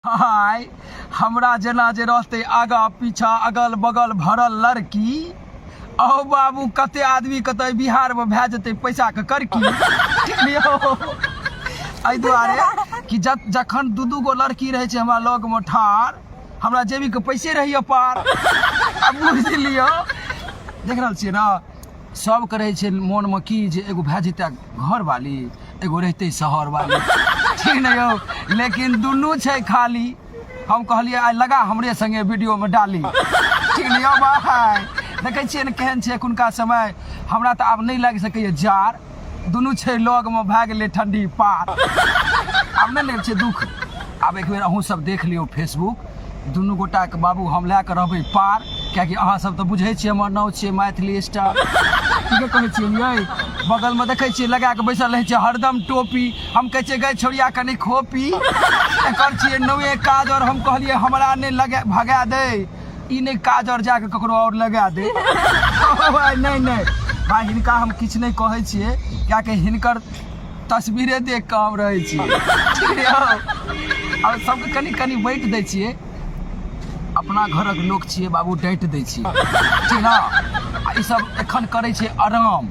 हाय हमरा जना जे रहते आगा पीछा अगल बगल भरल लड़की ओ बाबू कते आदमी कते बिहार में भए जेते पैसा के करकी एहि दुआरे कि जखन दू गो लड़की रहे छै हमरा लग में ठार हमरा जेबी के पैसे रहिए पार अब बुझ लियो देख रहल छियै ना सब करे छै मन में की जे एगो भए जेते घर वाली एगो रहते शहर वाली ठीक नहीं हो लेकिन दुनू छै खाली हम कहलिए आई लगा हमरे संगे वीडियो में डाली ठीक नहीं हो भाई देखे छियै ने केहन छै एखुनका समय हमरा तो आब नहीं लग सके जार दुनू छै लग में भए गेलै ठंडी पार आब नहीं लगे छै दुख आब एक बेर अहूँ सब देख लियो फेसबुक दुनू गोटा के बाबू हम लए के रहबै पार कियाकि अहाँ सब तो बुझे छियै हमर नाम छियै मैथिली स्टार ठीक कहै छियै बगल में देखे छियै लगा के बैसल रहे छै हरदम टोपी हम कहे छियै गई छोड़िया कनी खोपी एकर छियै नवे काज और हम कहलिए हमरा नहीं लगे भगा दे ई नहीं काज और जाके ककरो और लगा दे नहीं नहीं भाई हिनका हम किछ नहीं कहै छियै कियाकि हिनकर तस्वीरें देख के हम रहे छियै और सबके कनी कनी बैठ दै छियै अपना घरक लोक छियै बाबू डांट दै छियै ठीक ना ई सब एखन करे छै आराम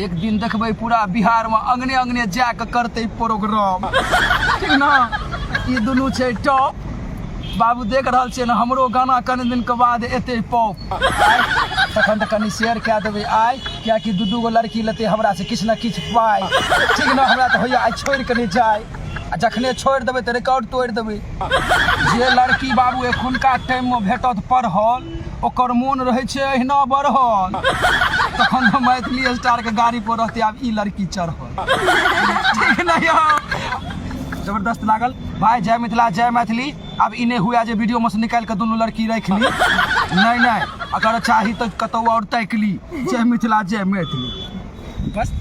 एक दिन देखबै पूरा बिहार में अंगने अंगने जाके करते प्रोग्राम ठीक ना ई दुनू छै टॉप बाबू देख रहल छियै ना हमरो गाना कनि दिन के बाद एते पॉप तखन तऽ कनि शेयर कए देबै आइ कियाकि दू गो लड़की लेते हमरा से किछु ना किछु पाइ ठीक ना हमरा तऽ होइया आइ छोड़ि के नहीं जाय आ जखने छोड़ि देबै तऽ रिकॉर्ड तोड़ि देबै जे लड़की बाबू एखुनका टाइम में भेटत पढ़ल ओकर मोन रहे छै अहिना बढ़ल तखन तो मैथिली स्टार के गाड़ी पर रहते आब ई लड़की चढ़ल ठीक नहीं हो जबरदस्त लागल भाई जय मिथिला जय मैथिली अब इन्हें हुआ जे वीडियो में से निकाल के दोनों लड़की रख ली नहीं अगर चाही तो कतौ और तैक ली जय मिथिला जय मैथिली बस।